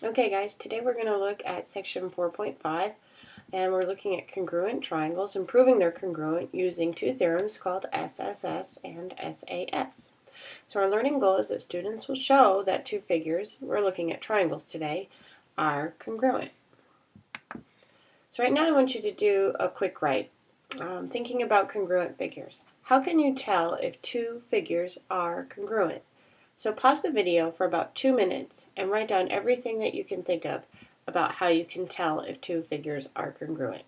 Okay guys, today we're going to look at section 4.5 and we're looking at congruent triangles and proving they're congruent using two theorems called SSS and SAS. So our learning goal is that students will show that two figures, we're looking at triangles today, are congruent. So right now I want you to do a quick write, thinking about congruent figures. How can you tell if two figures are congruent? So pause the video for about 2 minutes and write down everything that you can think of about how you can tell if two figures are congruent.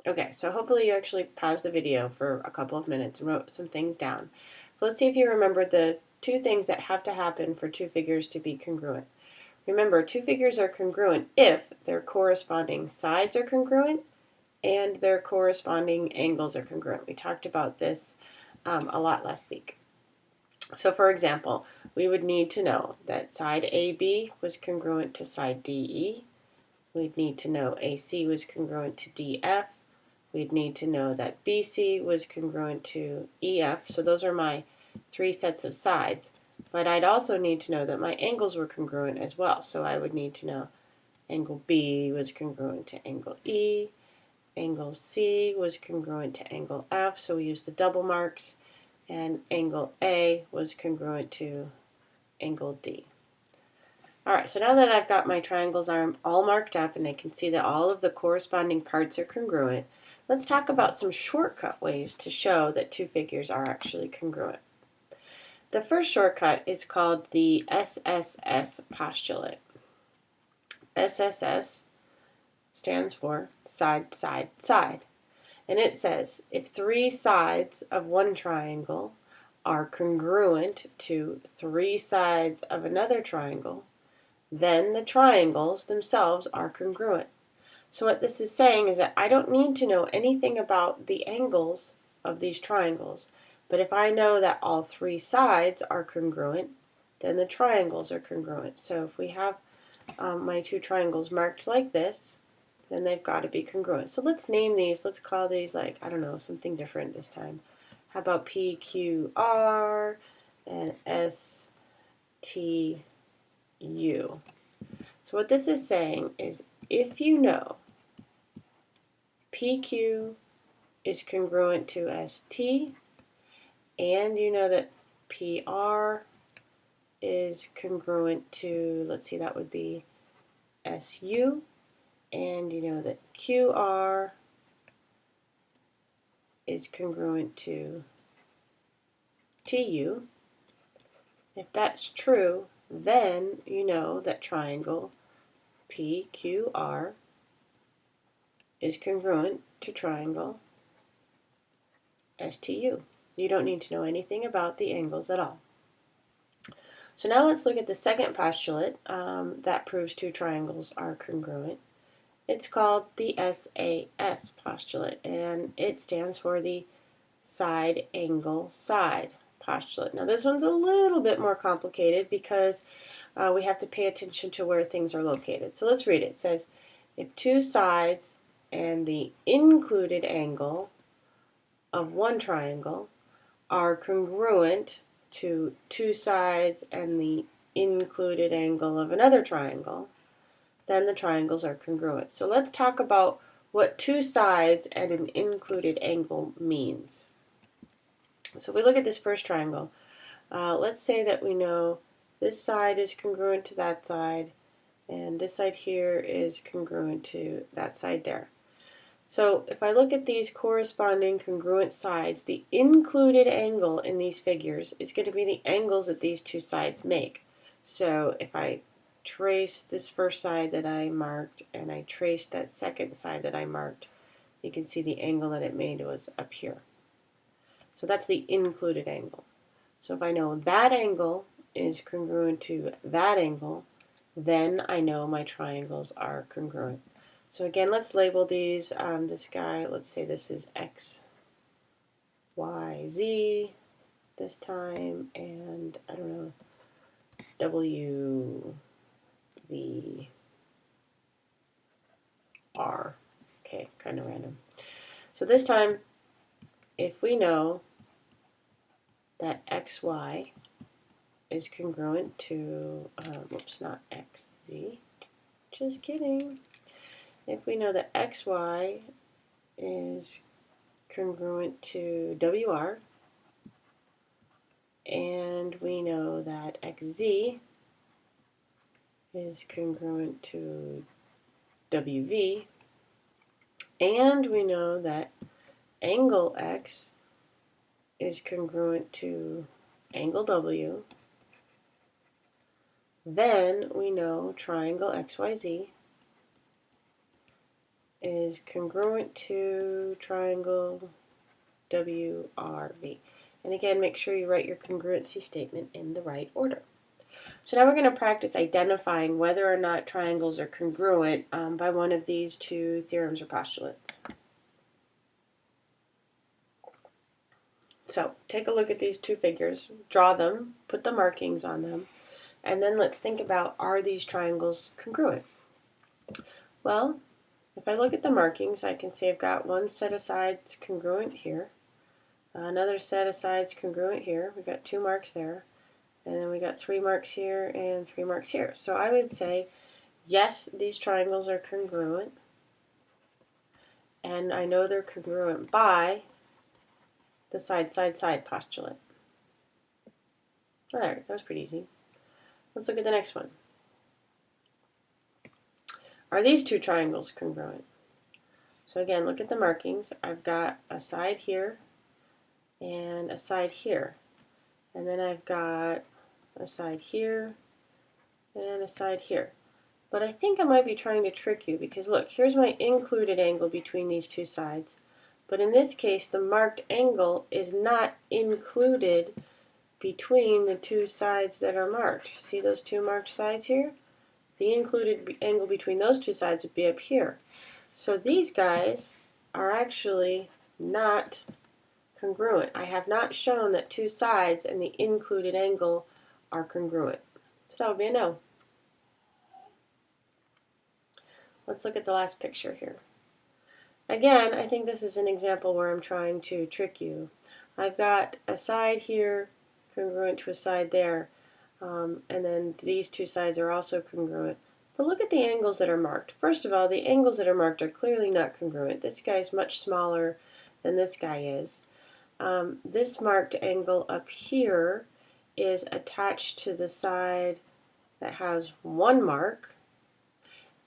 Okay, so hopefully you actually paused the video for a couple of minutes and wrote some things down. Let's see if you remember the two things that have to happen for two figures to be congruent. Remember, two figures are congruent if their corresponding sides are congruent and their corresponding angles are congruent. We talked about this a lot last week. So for example, we would need to know that side AB was congruent to side DE. We'd need to know AC was congruent to DF. We'd need to know that BC was congruent to EF. So those are my three sets of sides. But I'd also need to know that my angles were congruent as well. So I would need to know angle B was congruent to angle E. Angle C was congruent to angle F, so we use the double marks, and angle A was congruent to angle D. Alright, so now that I've got my triangles all marked up and I can see that all of the corresponding parts are congruent, let's talk about some shortcut ways to show that two figures are actually congruent. The first shortcut is called the SSS postulate. SSS stands for side, side, side. And it says if three sides of one triangle are congruent to three sides of another triangle, then the triangles themselves are congruent. So what this is saying is that I don't need to know anything about the angles of these triangles, but if I know that all three sides are congruent, then the triangles are congruent. So if we have my two triangles marked like this, then they've got to be congruent. So let's name these. Let's call these, like, I don't know, something different this time. How about PQR and STU? So what this is saying is if you know PQ is congruent to ST, and you know that PR is congruent to, let's see, that would be SU, and you know that QR is congruent to TU. If that's true, then you know that triangle PQR is congruent to triangle STU. You don't need to know anything about the angles at all. So now let's look at the second postulate that proves two triangles are congruent. It's called the SAS postulate, and it stands for the side angle side postulate. Now this one's a little bit more complicated because we have to pay attention to where things are located. So let's read it. It says, if two sides and the included angle of one triangle are congruent to two sides and the included angle of another triangle, then the triangles are congruent. So let's talk about what two sides and an included angle means. So if we look at this first triangle, let's say that we know this side is congruent to that side, and this side here is congruent to that side there. So if I look at these corresponding congruent sides, the included angle in these figures is going to be the angles that these two sides make. So if I trace this first side that I marked and I trace that second side that I marked, you can see the angle that it made was up here. So that's the included angle. So if I know that angle is congruent to that angle, then I know my triangles are congruent. So again, let's label these. This guy, let's say this is X, Y, Z this time, and I don't know, W, V, R. Okay, kind of random. So this time, if we know that XY is congruent to, whoops, not xz, just kidding. If we know that xy is congruent to wr, and we know that xz is congruent to wv, and we know that angle x is congruent to angle w, then we know triangle xyz is congruent to triangle WRV. And again, make sure you write your congruency statement in the right order. So now we're going to practice identifying whether or not triangles are congruent by one of these two theorems or postulates. So take a look at these two figures, draw them, put the markings on them, and then let's think about, are these triangles congruent? Well, if I look at the markings, I can see I've got one set of sides congruent here, another set of sides congruent here. We've got 2 marks there, and then we got 3 marks here and 3 marks here. So I would say, yes, these triangles are congruent, and I know they're congruent by the side, side, side postulate. All right, that was pretty easy. Let's look at the next one. Are these two triangles congruent? So again, look at the markings. I've got a side here and a side here. And then I've got a side here and a side here. But I think I might be trying to trick you because look, here's my included angle between these two sides. But in this case, the marked angle is not included between the two sides that are marked. See those two marked sides here? The included angle between those two sides would be up here. So these guys are actually not congruent. I have not shown that two sides and the included angle are congruent. So that would be a no. Let's look at the last picture here. Again, I think this is an example where I'm trying to trick you. I've got a side here congruent to a side there, and then these two sides are also congruent. But look at the angles that are marked. First of all, the angles that are marked are clearly not congruent. This guy is much smaller than this guy is. This marked angle up here is attached to the side that has 1 mark,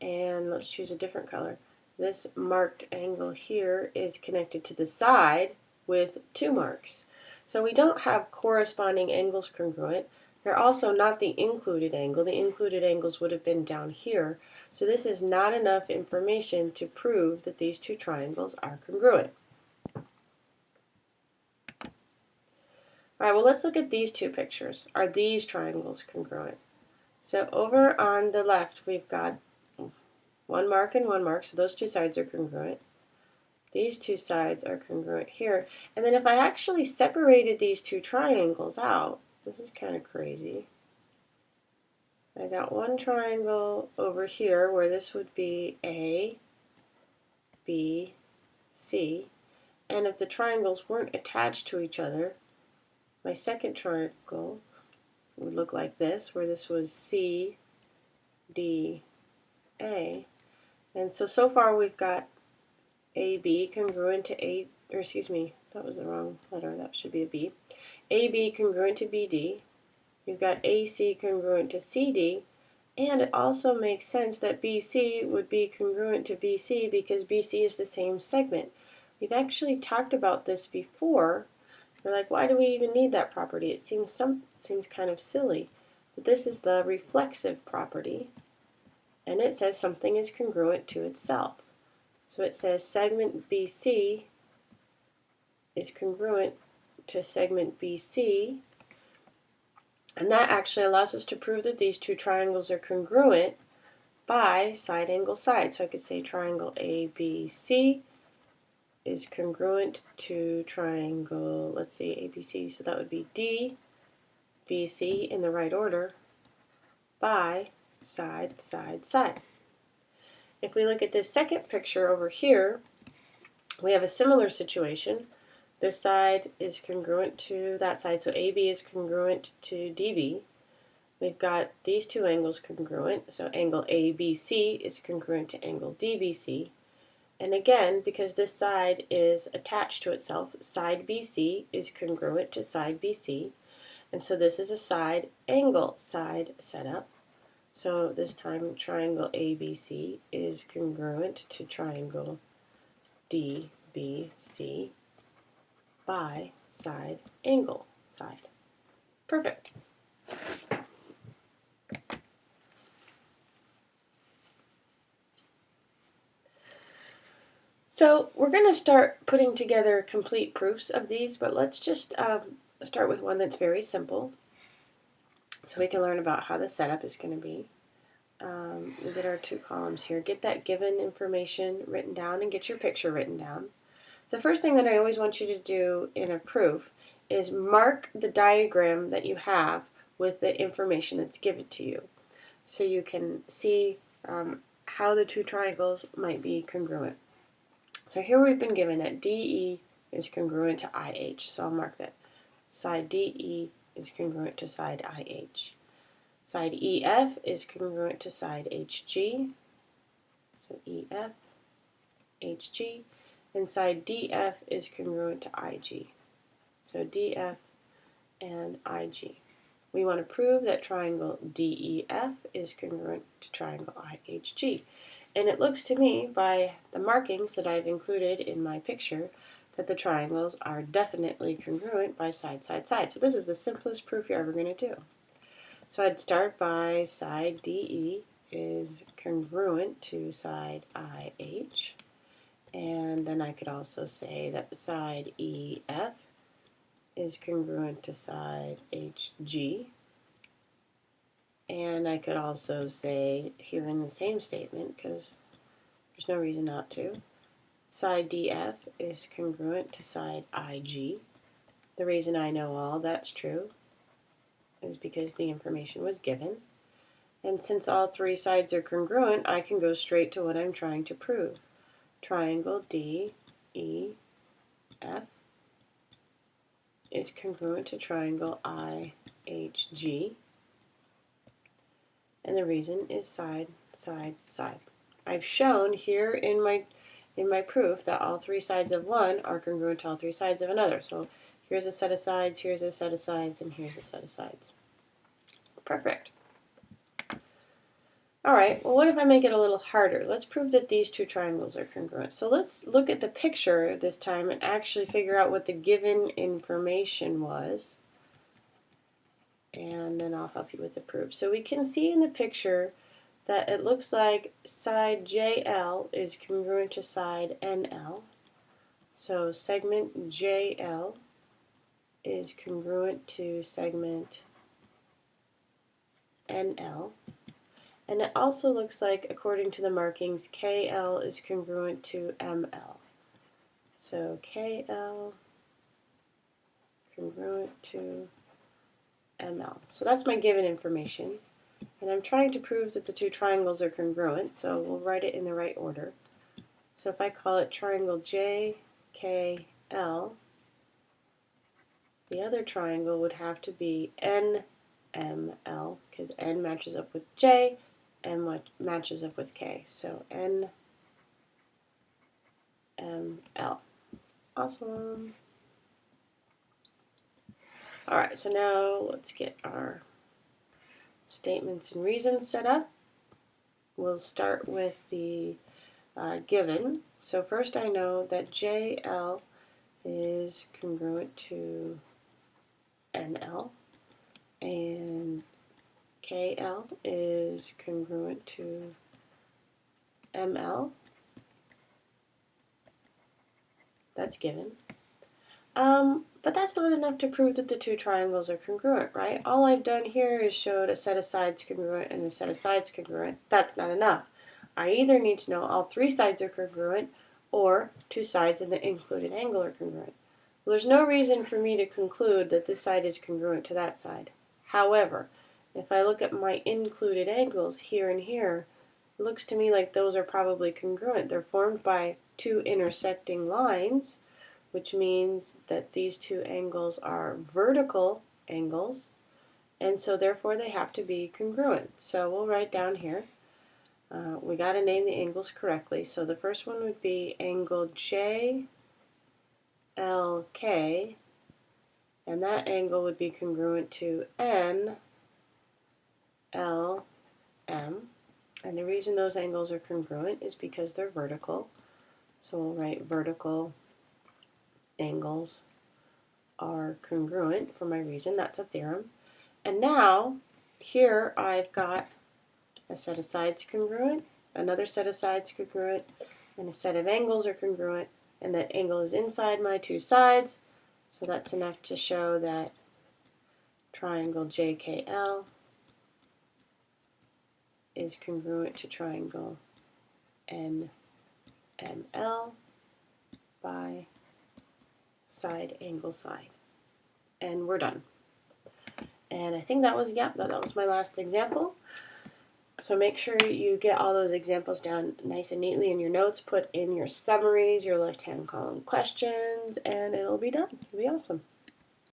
and let's choose a different color. This marked angle here is connected to the side with 2 marks. So we don't have corresponding angles congruent. They're also not the included angle. The included angles would have been down here. So this is not enough information to prove that these two triangles are congruent. All right, well, let's look at these two pictures. Are these triangles congruent? So over on the left, we've got 1 mark and 1 mark, so those two sides are congruent. These two sides are congruent here. And then if I actually separated these two triangles out, this is kind of crazy. I got one triangle over here where this would be A, B, C. And if the triangles weren't attached to each other, my second triangle would look like this, where this was C, D, A. And so far we've got AB congruent to A, or excuse me, that was the wrong letter, that should be a B. AB congruent to BD. We've got AC congruent to CD. And it also makes sense that BC would be congruent to BC because BC is the same segment. We've actually talked about this before. We're like, why do we even need that property? It seems kind of silly. But this is the reflexive property. And it says something is congruent to itself. So it says segment BC is congruent to segment BC, and that actually allows us to prove that these two triangles are congruent by side angle side. So I could say triangle ABC is congruent to triangle, let's see, ABC, so that would be DBC in the right order by side, side, side. If we look at this second picture over here, we have a similar situation. This side is congruent to that side, so AB is congruent to DB. We've got these two angles congruent, so angle ABC is congruent to angle DBC. And again, because this side is attached to itself, side BC is congruent to side BC. And so this is a side angle side setup. So this time triangle ABC is congruent to triangle DBC by side angle side. Perfect. So we're going to start putting together complete proofs of these, but let's just start with one that's very simple so we can learn about how the setup is going to be. We'll get our two columns here. Get that given information written down and get your picture written down. The first thing that I always want you to do in a proof is mark the diagram that you have with the information that's given to you, so you can see how the two triangles might be congruent. So here we've been given that DE is congruent to IH, so I'll mark that. Side DE is congruent to side IH. Side EF is congruent to side HG, so EF, HG, and side DF is congruent to IG, so DF and IG. We want to prove that triangle DEF is congruent to triangle IHG. And it looks to me, by the markings that I've included in my picture, that the triangles are definitely congruent by side, side, side. So this is the simplest proof you're ever going to do. So I'd start by side DE is congruent to side IH. And then I could also say that side EF is congruent to side HG. And I could also say here in the same statement, because there's no reason not to, side DF is congruent to side IG. The reason I know all that's true is because the information was given. And since all three sides are congruent, I can go straight to what I'm trying to prove. Triangle DEF is congruent to triangle IHG. And the reason is side, side, side. I've shown here in my proof that all three sides of one are congruent to all three sides of another. So here's a set of sides, here's a set of sides, and here's a set of sides. Perfect. All right, well, what if I make it a little harder? Let's prove that these two triangles are congruent. So let's look at the picture this time and actually figure out what the given information was. And then I'll help you with the proof. So we can see in the picture that it looks like side JL is congruent to side NL. So segment JL is congruent to segment NL. And it also looks like, according to the markings, KL is congruent to ML. So KL congruent to ML. So that's my given information. And I'm trying to prove that the two triangles are congruent, so we'll write it in the right order. So if I call it triangle JKL, the other triangle would have to be NML, because N matches up with J, and matches up with K. So NML. Awesome. Alright, so now let's get our statements and reasons set up. We'll start with the given. So first I know that JL is congruent to NL, and KL is congruent to ML. That's given. But that's not enough to prove that the two triangles are congruent, right? All I've done here is showed a set of sides congruent and a set of sides congruent. That's not enough. I either need to know all three sides are congruent or two sides and the included angle are congruent. Well, there's no reason for me to conclude that this side is congruent to that side. However, if I look at my included angles here and here, it looks to me like those are probably congruent. They're formed by two intersecting lines, which means that these two angles are vertical angles, and so therefore they have to be congruent. So we'll write down here, we got to name the angles correctly. So the first one would be angle JLK, and that angle would be congruent to NLM. And the reason those angles are congruent is because they're vertical. So we'll write vertical angles are congruent for my reason. That's a theorem. And now, here I've got a set of sides congruent, another set of sides congruent, and a set of angles are congruent, and that angle is inside my two sides. So that's enough to show that triangle JKL is congruent to triangle NML by side angle side. And we're done. And I think that was my last example. So make sure you get all those examples down nice and neatly in your notes, put in your summaries, your left-hand column questions, and it'll be done. It'll be awesome.